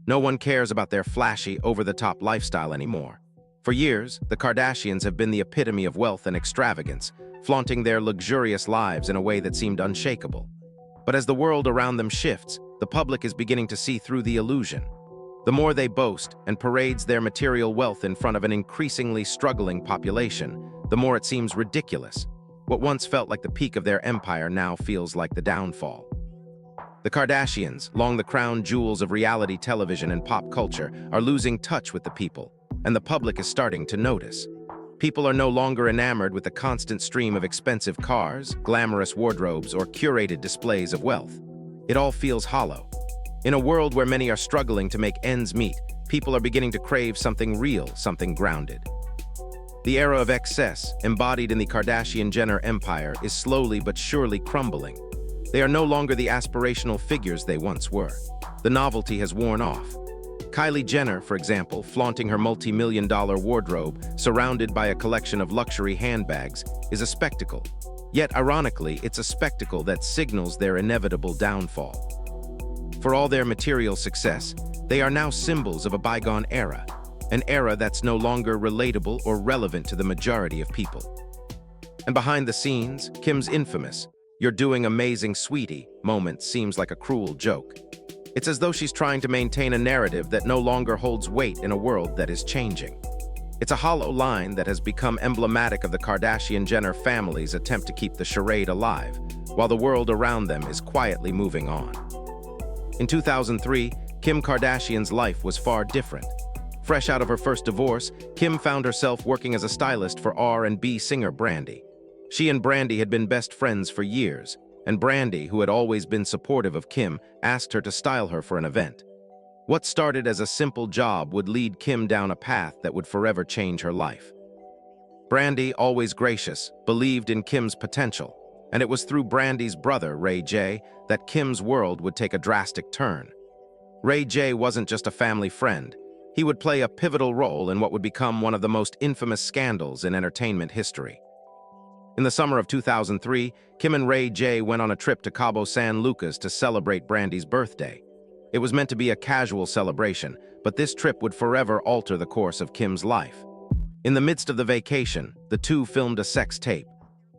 No one cares about their flashy, over-the-top lifestyle anymore. For years, the Kardashians have been the epitome of wealth and extravagance, flaunting their luxurious lives in a way that seemed unshakable. But as the world around them shifts, the public is beginning to see through the illusion. The more they boast and parades their material wealth in front of an increasingly struggling population, the more it seems ridiculous. What once felt like the peak of their empire now feels like the downfall. The Kardashians, long the crown jewels of reality television and pop culture, are losing touch with the people, and the public is starting to notice. People are no longer enamored with the constant stream of expensive cars, glamorous wardrobes, or curated displays of wealth. It all feels hollow. In a world where many are struggling to make ends meet, people are beginning to crave something real, something grounded. The era of excess, embodied in the Kardashian-Jenner empire, is slowly but surely crumbling. They are no longer the aspirational figures they once were. The novelty has worn off. Kylie Jenner, for example, flaunting her multi-million-dollar wardrobe, surrounded by a collection of luxury handbags, is a spectacle. Yet, ironically, it's a spectacle that signals their inevitable downfall. For all their material success, they are now symbols of a bygone era, an era that's no longer relatable or relevant to the majority of people. And behind the scenes, Kim's infamous "you're doing amazing, sweetie" moment seems like a cruel joke. It's as though she's trying to maintain a narrative that no longer holds weight in a world that is changing. It's a hollow line that has become emblematic of the Kardashian-Jenner family's attempt to keep the charade alive, while the world around them is quietly moving on. In 2003, Kim Kardashian's life was far different. Fresh out of her first divorce, Kim found herself working as a stylist for R&B singer Brandy. She and Brandy had been best friends for years, and Brandy, who had always been supportive of Kim, asked her to style her for an event. What started as a simple job would lead Kim down a path that would forever change her life. Brandy, always gracious, believed in Kim's potential, and it was through Brandy's brother, Ray J, that Kim's world would take a drastic turn. Ray J wasn't just a family friend. He would play a pivotal role in what would become one of the most infamous scandals in entertainment history. In the summer of 2003, Kim and Ray J went on a trip to Cabo San Lucas to celebrate Brandy's birthday. It was meant to be a casual celebration, but this trip would forever alter the course of Kim's life. In the midst of the vacation, the two filmed a sex tape.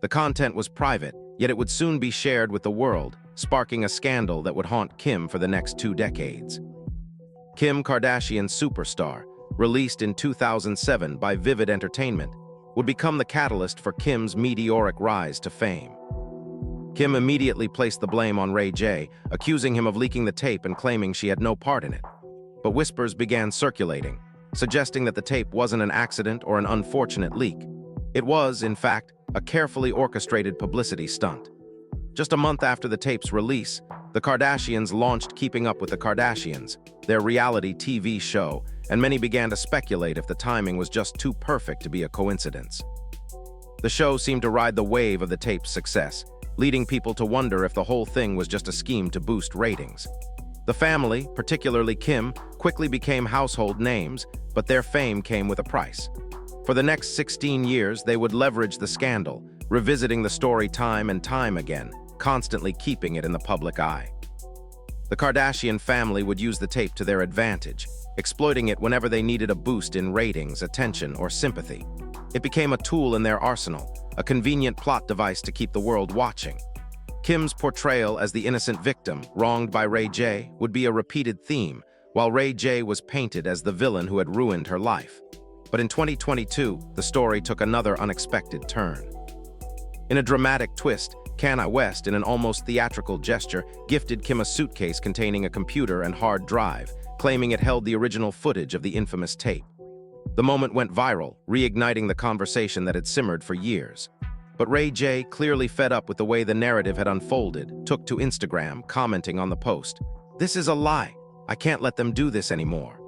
The content was private, yet it would soon be shared with the world, sparking a scandal that would haunt Kim for the next 2 decades. Kim Kardashian Superstar, released in 2007 by Vivid Entertainment, would become the catalyst for Kim's meteoric rise to fame. Kim immediately placed the blame on Ray J, accusing him of leaking the tape and claiming she had no part in it. But whispers began circulating, suggesting that the tape wasn't an accident or an unfortunate leak. It was, in fact, a carefully orchestrated publicity stunt. Just a month after the tape's release, the Kardashians launched Keeping Up with the Kardashians, their reality TV show, and many began to speculate if the timing was just too perfect to be a coincidence. The show seemed to ride the wave of the tape's success, leading people to wonder if the whole thing was just a scheme to boost ratings. The family, particularly Kim, quickly became household names, but their fame came with a price. For the next 16 years, they would leverage the scandal, revisiting the story time and time again, constantly keeping it in the public eye. The Kardashian family would use the tape to their advantage, exploiting it whenever they needed a boost in ratings, attention, or sympathy. It became a tool in their arsenal, a convenient plot device to keep the world watching. Kim's portrayal as the innocent victim, wronged by Ray J, would be a repeated theme, while Ray J was painted as the villain who had ruined her life. But in 2022, the story took another unexpected turn. In a dramatic twist, Kanye West, in an almost theatrical gesture, gifted Kim a suitcase containing a computer and hard drive, claiming it held the original footage of the infamous tape. The moment went viral, reigniting the conversation that had simmered for years. But Ray J, clearly fed up with the way the narrative had unfolded, took to Instagram, commenting on the post, "This is a lie. I can't let them do this anymore."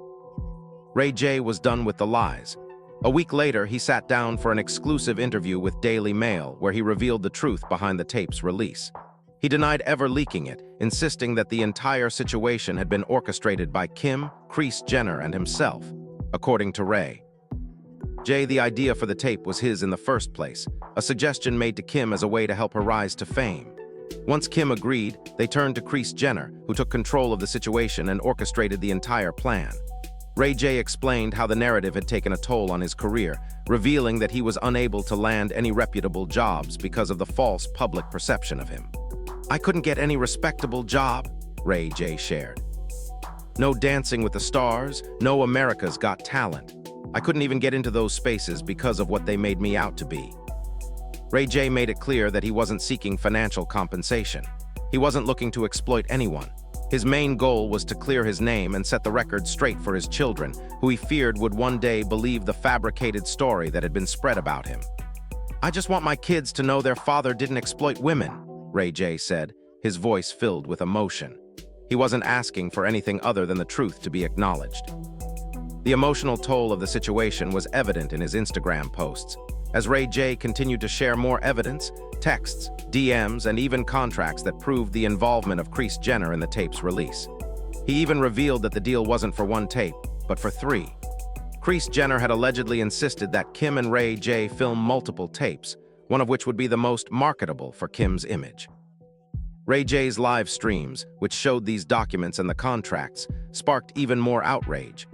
Ray J was done with the lies. A week later, he sat down for an exclusive interview with Daily Mail, where he revealed the truth behind the tape's release. He denied ever leaking it, insisting that the entire situation had been orchestrated by Kim, Kris Jenner, and himself. According to Ray J, the idea for the tape was his in the first place, a suggestion made to Kim as a way to help her rise to fame. Once Kim agreed, they turned to Kris Jenner, who took control of the situation and orchestrated the entire plan. Ray J explained how the narrative had taken a toll on his career, revealing that he was unable to land any reputable jobs because of the false public perception of him. "I couldn't get any respectable job," Ray J shared. "No Dancing with the Stars, no America's Got Talent. I couldn't even get into those spaces because of what they made me out to be." Ray J made it clear that he wasn't seeking financial compensation. He wasn't looking to exploit anyone. His main goal was to clear his name and set the record straight for his children, who he feared would one day believe the fabricated story that had been spread about him. "I just want my kids to know their father didn't exploit women," Ray J said, his voice filled with emotion. He wasn't asking for anything other than the truth to be acknowledged. The emotional toll of the situation was evident in his Instagram posts. As Ray J continued to share more evidence, texts, DMs, and even contracts that proved the involvement of Kris Jenner in the tape's release. He even revealed that the deal wasn't for one tape, but for 3. Kris Jenner had allegedly insisted that Kim and Ray J film multiple tapes, one of which would be the most marketable for Kim's image. Ray J's live streams, which showed these documents and the contracts, sparked even more outrage.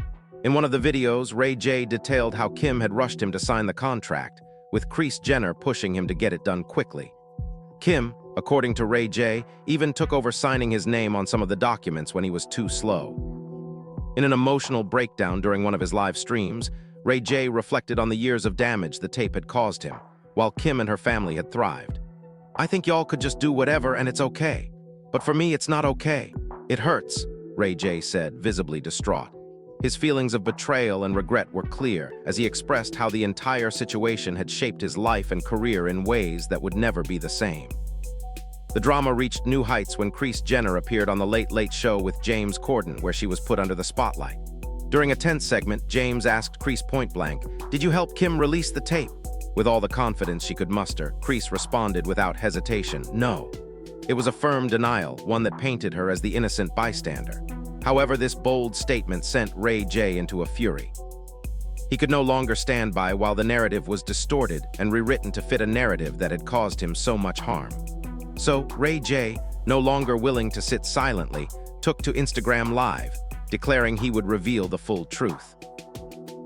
In one of the videos, Ray J detailed how Kim had rushed him to sign the contract, with Kris Jenner pushing him to get it done quickly. Kim, according to Ray J, even took over signing his name on some of the documents when he was too slow. In an emotional breakdown during one of his live streams, Ray J reflected on the years of damage the tape had caused him, while Kim and her family had thrived. "I think y'all could just do whatever and it's okay. But for me, it's not okay. It hurts," Ray J said, visibly distraught. His feelings of betrayal and regret were clear as he expressed how the entire situation had shaped his life and career in ways that would never be the same. The drama reached new heights when Kris Jenner appeared on The Late Late Show with James Corden, where she was put under the spotlight. During a tense segment, James asked Kris point-blank, "Did you help Kim release the tape?" With all the confidence she could muster, Kris responded without hesitation, "No." It was a firm denial, one that painted her as the innocent bystander. However, this bold statement sent Ray J into a fury. He could no longer stand by while the narrative was distorted and rewritten to fit a narrative that had caused him so much harm. So, Ray J, no longer willing to sit silently, took to Instagram Live, declaring he would reveal the full truth.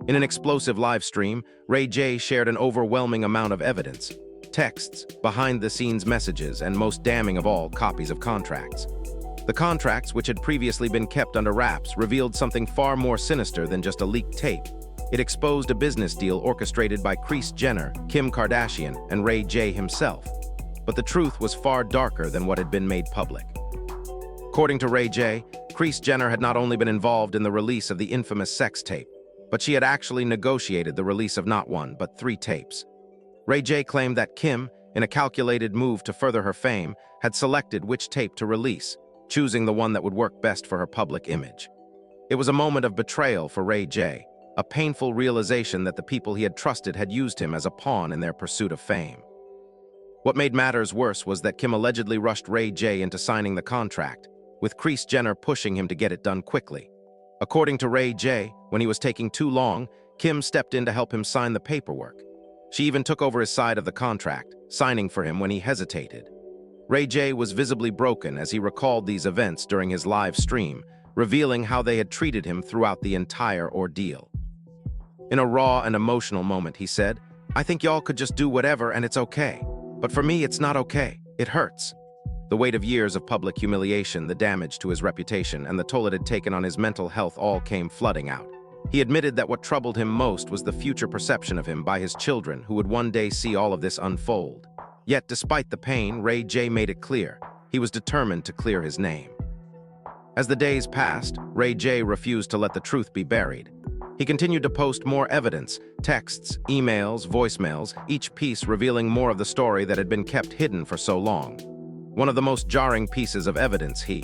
In an explosive live stream, Ray J shared an overwhelming amount of evidence: texts, behind-the-scenes messages, and most damning of all, copies of contracts. The contracts, which had previously been kept under wraps, revealed something far more sinister than just a leaked tape. It exposed a business deal orchestrated by Kris Jenner, Kim Kardashian, and Ray J himself. But the truth was far darker than what had been made public. According to Ray J, Kris Jenner had not only been involved in the release of the infamous sex tape, but she had actually negotiated the release of not 1, but 3 tapes. Ray J claimed that Kim, in a calculated move to further her fame, had selected which tape to release, choosing the one that would work best for her public image. It was a moment of betrayal for Ray J, a painful realization that the people he had trusted had used him as a pawn in their pursuit of fame. What made matters worse was that Kim allegedly rushed Ray J into signing the contract, with Kris Jenner pushing him to get it done quickly. According to Ray J, when he was taking too long, Kim stepped in to help him sign the paperwork. She even took over his side of the contract, signing for him when he hesitated. Ray J was visibly broken as he recalled these events during his live stream, revealing how they had treated him throughout the entire ordeal. In a raw and emotional moment, he said, "I think y'all could just do whatever and it's okay. But for me, it's not okay. It hurts." The weight of years of public humiliation, the damage to his reputation, and the toll it had taken on his mental health all came flooding out. He admitted that what troubled him most was the future perception of him by his children, who would one day see all of this unfold. Yet, despite the pain, Ray J made it clear he was determined to clear his name. As the days passed, Ray J refused to let the truth be buried. He continued to post more evidence, texts, emails, voicemails, each piece revealing more of the story that had been kept hidden for so long. One of the most jarring pieces of evidence he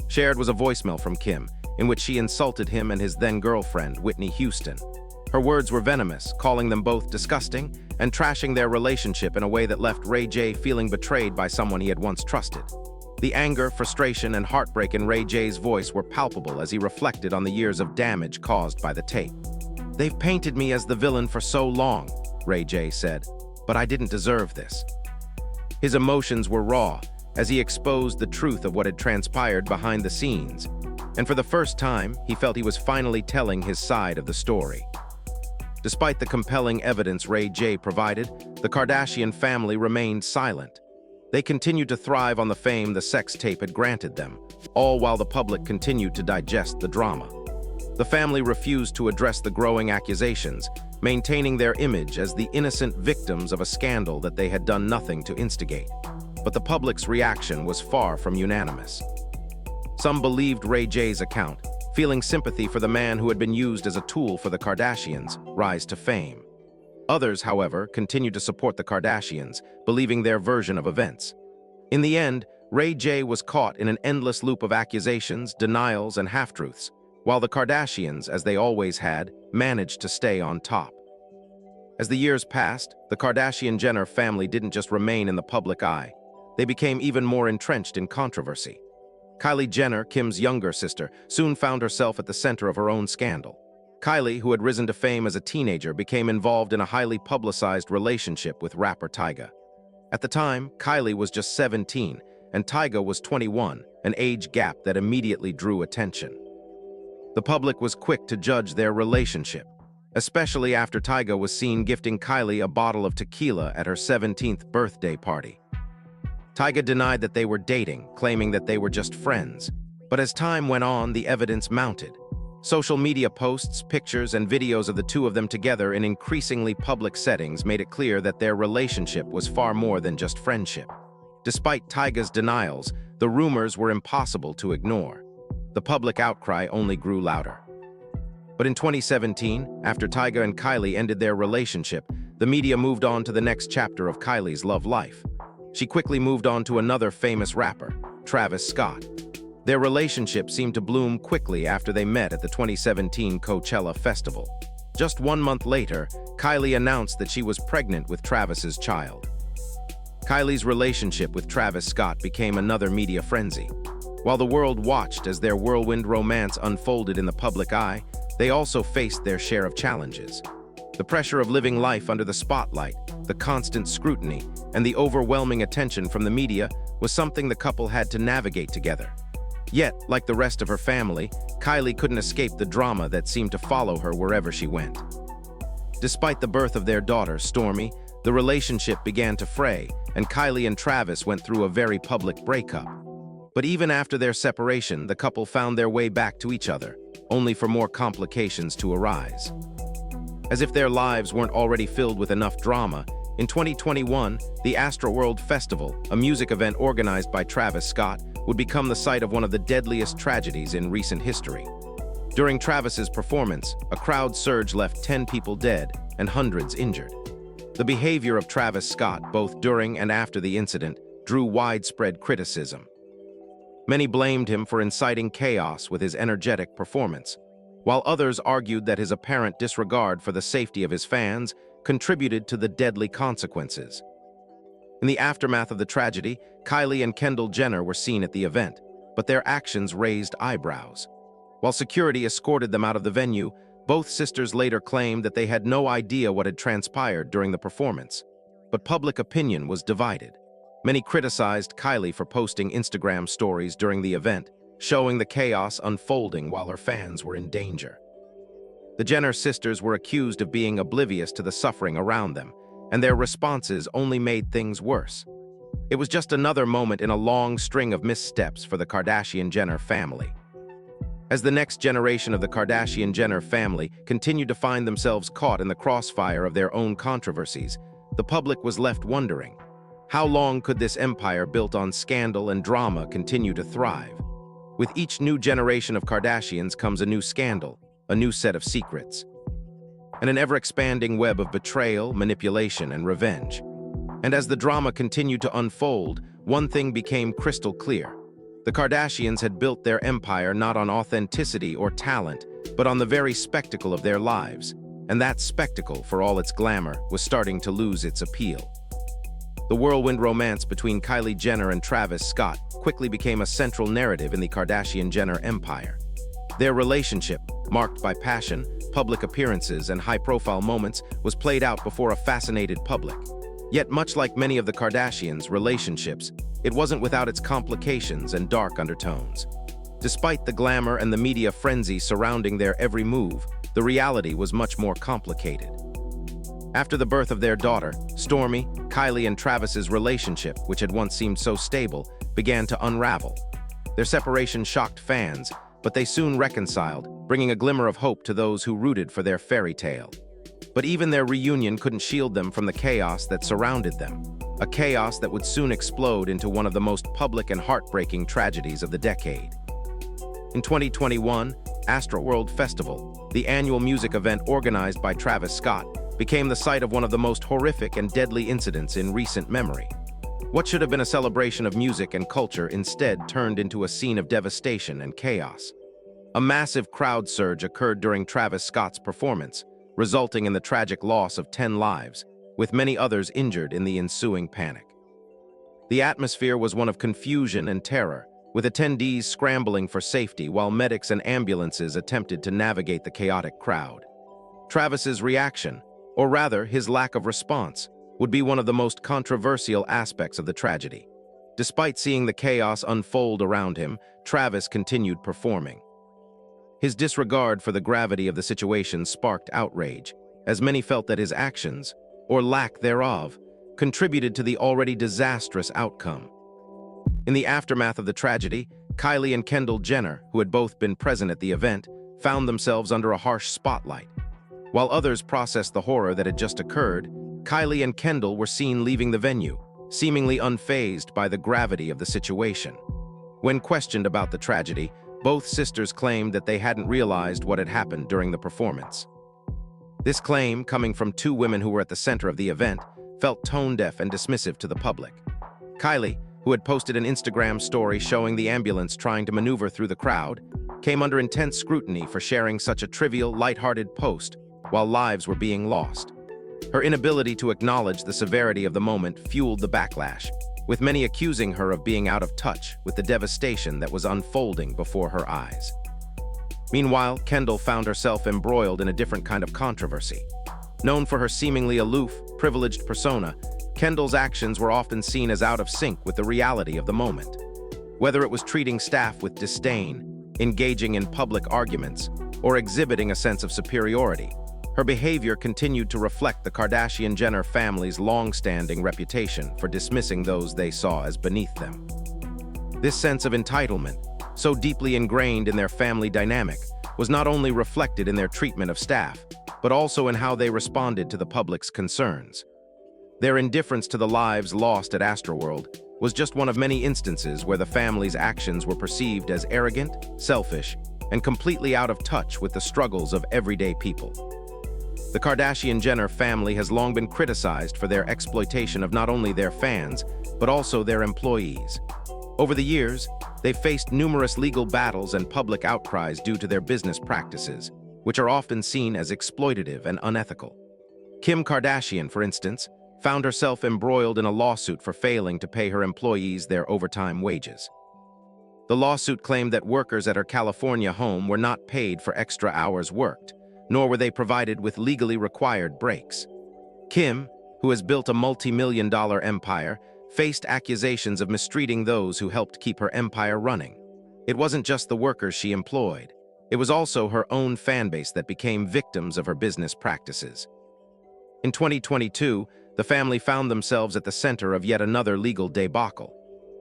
shared was a voicemail from Kim, in which she insulted him and his then-girlfriend, Whitney Houston. Her words were venomous, calling them both disgusting and trashing their relationship in a way that left Ray J feeling betrayed by someone he had once trusted. The anger, frustration, and heartbreak in Ray J's voice were palpable as he reflected on the years of damage caused by the tape. "They've painted me as the villain for so long," Ray J said, "but I didn't deserve this." His emotions were raw, as he exposed the truth of what had transpired behind the scenes. And for the first time, he felt he was finally telling his side of the story. Despite the compelling evidence Ray J provided, the Kardashian family remained silent. They continued to thrive on the fame the sex tape had granted them, all while the public continued to digest the drama. The family refused to address the growing accusations, maintaining their image as the innocent victims of a scandal that they had done nothing to instigate. But the public's reaction was far from unanimous. Some believed Ray J's account, feeling sympathy for the man who had been used as a tool for the Kardashians' rise to fame. Others, however, continued to support the Kardashians, believing their version of events. In the end, Ray J was caught in an endless loop of accusations, denials, and half-truths, while the Kardashians, as they always had, managed to stay on top. As the years passed, the Kardashian-Jenner family didn't just remain in the public eye. They became even more entrenched in controversy. Kylie Jenner, Kim's younger sister, soon found herself at the center of her own scandal. Kylie, who had risen to fame as a teenager, became involved in a highly publicized relationship with rapper Tyga. At the time, Kylie was just 17, and Tyga was 21, an age gap that immediately drew attention. The public was quick to judge their relationship, especially after Tyga was seen gifting Kylie a bottle of tequila at her 17th birthday party. Tyga denied that they were dating, claiming that they were just friends. But as time went on, the evidence mounted. Social media posts, pictures, and videos of the two of them together in increasingly public settings made it clear that their relationship was far more than just friendship. Despite Tyga's denials, the rumors were impossible to ignore. The public outcry only grew louder. But in 2017, after Tyga and Kylie ended their relationship, the media moved on to the next chapter of Kylie's love life. She quickly moved on to another famous rapper, Travis Scott. Their relationship seemed to bloom quickly after they met at the 2017 Coachella Festival. Just 1 month later, Kylie announced that she was pregnant with Travis's child. Kylie's relationship with Travis Scott became another media frenzy. While the world watched as their whirlwind romance unfolded in the public eye, they also faced their share of challenges. The pressure of living life under the spotlight, the constant scrutiny, and the overwhelming attention from the media was something the couple had to navigate together. Yet, like the rest of her family, Kylie couldn't escape the drama that seemed to follow her wherever she went. Despite the birth of their daughter, Stormi, the relationship began to fray, and Kylie and Travis went through a very public breakup. But even after their separation, the couple found their way back to each other, only for more complications to arise. As if their lives weren't already filled with enough drama, in 2021, the Astroworld Festival, a music event organized by Travis Scott, would become the site of one of the deadliest tragedies in recent history. During Travis's performance, a crowd surge left 10 people dead and hundreds injured. The behavior of Travis Scott, both during and after the incident, drew widespread criticism. Many blamed him for inciting chaos with his energetic performance, while others argued that his apparent disregard for the safety of his fans contributed to the deadly consequences. In the aftermath of the tragedy, Kylie and Kendall Jenner were seen at the event, but their actions raised eyebrows. While security escorted them out of the venue, both sisters later claimed that they had no idea what had transpired during the performance. But public opinion was divided. Many criticized Kylie for posting Instagram stories during the event, showing the chaos unfolding while her fans were in danger. The Jenner sisters were accused of being oblivious to the suffering around them, and their responses only made things worse. It was just another moment in a long string of missteps for the Kardashian-Jenner family. As the next generation of the Kardashian-Jenner family continued to find themselves caught in the crossfire of their own controversies, the public was left wondering, how long could this empire built on scandal and drama continue to thrive? With each new generation of Kardashians comes a new scandal, a new set of secrets, and an ever-expanding web of betrayal, manipulation, and revenge. And as the drama continued to unfold, one thing became crystal clear. The Kardashians had built their empire not on authenticity or talent, but on the very spectacle of their lives, and that spectacle, for all its glamour, was starting to lose its appeal. The whirlwind romance between Kylie Jenner and Travis Scott quickly became a central narrative in the Kardashian-Jenner empire. Their relationship, marked by passion, public appearances, and high-profile moments, was played out before a fascinated public. Yet, much like many of the Kardashians' relationships, it wasn't without its complications and dark undertones. Despite the glamour and the media frenzy surrounding their every move, the reality was much more complicated. After the birth of their daughter, Stormi, Kylie and Travis's relationship, which had once seemed so stable, began to unravel. Their separation shocked fans, but they soon reconciled, bringing a glimmer of hope to those who rooted for their fairy tale. But even their reunion couldn't shield them from the chaos that surrounded them, a chaos that would soon explode into one of the most public and heartbreaking tragedies of the decade. In 2021, Astroworld Festival, the annual music event organized by Travis Scott, became the site of one of the most horrific and deadly incidents in recent memory. What should have been a celebration of music and culture instead turned into a scene of devastation and chaos. A massive crowd surge occurred during Travis Scott's performance, resulting in the tragic loss of 10 lives, with many others injured in the ensuing panic. The atmosphere was one of confusion and terror, with attendees scrambling for safety while medics and ambulances attempted to navigate the chaotic crowd. Travis's reaction, or rather his lack of response, would be one of the most controversial aspects of the tragedy. Despite seeing the chaos unfold around him, Travis continued performing. His disregard for the gravity of the situation sparked outrage, as many felt that his actions, or lack thereof, contributed to the already disastrous outcome. In the aftermath of the tragedy, Kylie and Kendall Jenner, who had both been present at the event, found themselves under a harsh spotlight. While others processed the horror that had just occurred, Kylie and Kendall were seen leaving the venue, seemingly unfazed by the gravity of the situation. When questioned about the tragedy, both sisters claimed that they hadn't realized what had happened during the performance. This claim, coming from two women who were at the center of the event, felt tone-deaf and dismissive to the public. Kylie, who had posted an Instagram story showing the ambulance trying to maneuver through the crowd, came under intense scrutiny for sharing such a trivial, lighthearted post while lives were being lost. Her inability to acknowledge the severity of the moment fueled the backlash, with many accusing her of being out of touch with the devastation that was unfolding before her eyes. Meanwhile, Kendall found herself embroiled in a different kind of controversy. Known for her seemingly aloof, privileged persona, Kendall's actions were often seen as out of sync with the reality of the moment. Whether it was treating staff with disdain, engaging in public arguments, or exhibiting a sense of superiority, her behavior continued to reflect the Kardashian-Jenner family's long-standing reputation for dismissing those they saw as beneath them. This sense of entitlement, so deeply ingrained in their family dynamic, was not only reflected in their treatment of staff, but also in how they responded to the public's concerns. Their indifference to the lives lost at Astroworld was just one of many instances where the family's actions were perceived as arrogant, selfish, and completely out of touch with the struggles of everyday people. The Kardashian-Jenner family has long been criticized for their exploitation of not only their fans, but also their employees. Over the years, they've faced numerous legal battles and public outcries due to their business practices, which are often seen as exploitative and unethical. Kim Kardashian, for instance, found herself embroiled in a lawsuit for failing to pay her employees their overtime wages. The lawsuit claimed that workers at her California home were not paid for extra hours worked, nor were they provided with legally required breaks. Kim, who has built a multi-million-dollar empire, faced accusations of mistreating those who helped keep her empire running. It wasn't just the workers she employed. It was also her own fan base that became victims of her business practices. In 2022, the family found themselves at the center of yet another legal debacle.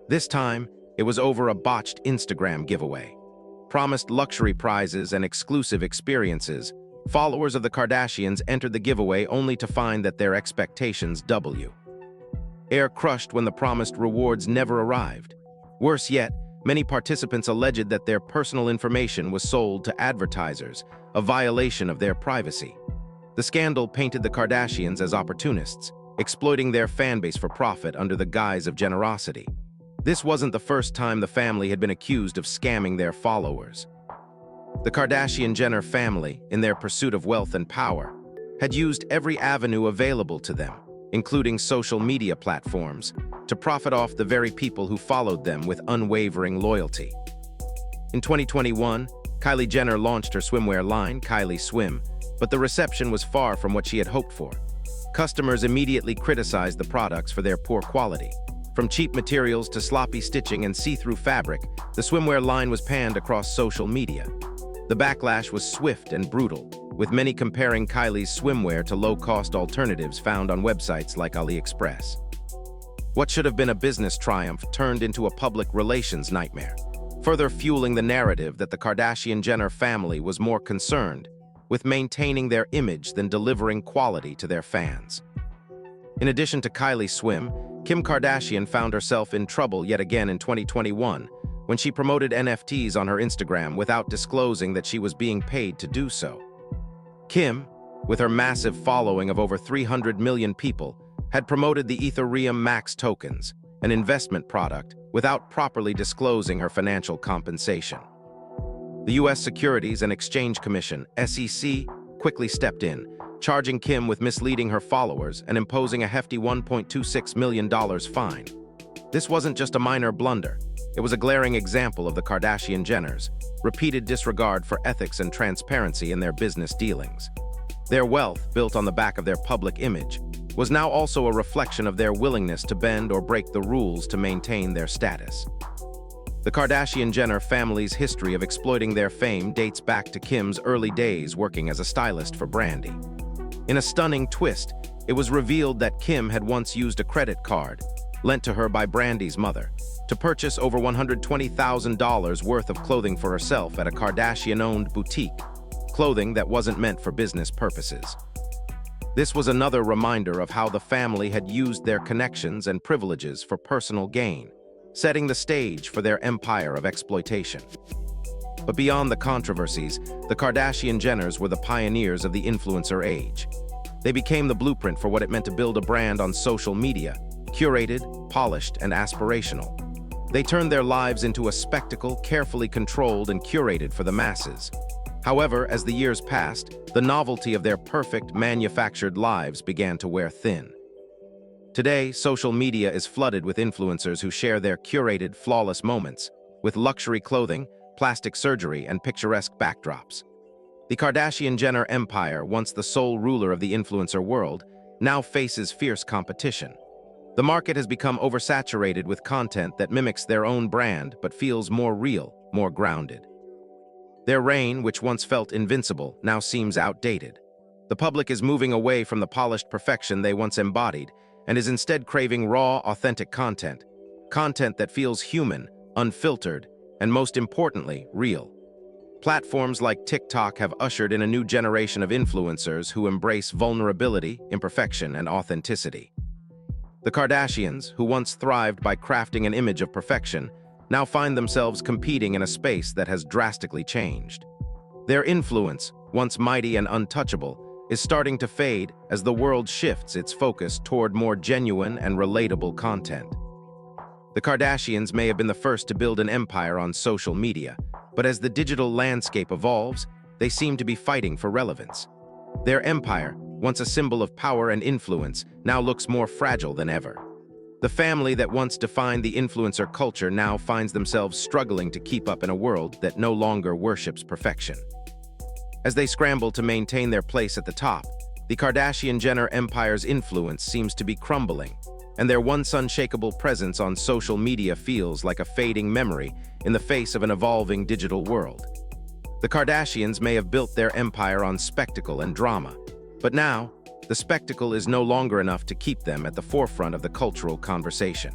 This time, it was over a botched Instagram giveaway. Promised luxury prizes and exclusive experiences, followers of the Kardashians entered the giveaway only to find that their expectations doubled. Air crushed when the promised rewards never arrived. Worse yet, many participants alleged that their personal information was sold to advertisers, a violation of their privacy. The scandal painted the Kardashians as opportunists, exploiting their fanbase for profit under the guise of generosity. This wasn't the first time the family had been accused of scamming their followers. The Kardashian-Jenner family, in their pursuit of wealth and power, had used every avenue available to them, including social media platforms, to profit off the very people who followed them with unwavering loyalty. In 2021, Kylie Jenner launched her swimwear line, Kylie Swim, but the reception was far from what she had hoped for. Customers immediately criticized the products for their poor quality, From cheap materials to sloppy stitching and see-through fabric, the swimwear line was panned across social media. The backlash was swift and brutal, with many comparing Kylie's swimwear to low-cost alternatives found on websites like AliExpress. What should have been a business triumph turned into a public relations nightmare, further fueling the narrative that the Kardashian-Jenner family was more concerned with maintaining their image than delivering quality to their fans. In addition to Kylie's swim, Kim Kardashian found herself in trouble yet again in 2021 when she promoted NFTs on her Instagram without disclosing that she was being paid to do so. Kim, with her massive following of over 300 million people, had promoted the Ethereum Max tokens, an investment product, without properly disclosing her financial compensation. The U.S. Securities and Exchange Commission, SEC, quickly stepped in, charging Kim with misleading her followers and imposing a hefty $1.26 million fine. This wasn't just a minor blunder. It was a glaring example of the Kardashian-Jenners' repeated disregard for ethics and transparency in their business dealings. Their wealth, built on the back of their public image, was now also a reflection of their willingness to bend or break the rules to maintain their status. The Kardashian-Jenner family's history of exploiting their fame dates back to Kim's early days working as a stylist for Brandy. In a stunning twist, it was revealed that Kim had once used a credit card, lent to her by Brandy's mother, to purchase over $120,000 worth of clothing for herself at a Kardashian-owned boutique, clothing that wasn't meant for business purposes. This was another reminder of how the family had used their connections and privileges for personal gain, setting the stage for their empire of exploitation. But beyond the controversies, the Kardashian-Jenners were the pioneers of the influencer age. They became the blueprint for what it meant to build a brand on social media, curated, polished, and aspirational. They turned their lives into a spectacle carefully controlled and curated for the masses. However, as the years passed, the novelty of their perfect, manufactured lives began to wear thin. Today, social media is flooded with influencers who share their curated, flawless moments, with luxury clothing, plastic surgery, and picturesque backdrops. The Kardashian-Jenner empire, once the sole ruler of the influencer world, now faces fierce competition. The market has become oversaturated with content that mimics their own brand but feels more real, more grounded. Their reign, which once felt invincible, now seems outdated. The public is moving away from the polished perfection they once embodied and is instead craving raw, authentic content that feels human, unfiltered, and most importantly, real. Platforms like TikTok have ushered in a new generation of influencers who embrace vulnerability, imperfection, and authenticity. The Kardashians, who once thrived by crafting an image of perfection, now find themselves competing in a space that has drastically changed. Their influence, once mighty and untouchable, is starting to fade as the world shifts its focus toward more genuine and relatable content. The Kardashians may have been the first to build an empire on social media, but as the digital landscape evolves, they seem to be fighting for relevance. Their empire, once a symbol of power and influence, now looks more fragile than ever. The family that once defined the influencer culture now finds themselves struggling to keep up in a world that no longer worships perfection. As they scramble to maintain their place at the top, the Kardashian-Jenner empire's influence seems to be crumbling, and their once unshakable presence on social media feels like a fading memory in the face of an evolving digital world. The Kardashians may have built their empire on spectacle and drama, but now, the spectacle is no longer enough to keep them at the forefront of the cultural conversation.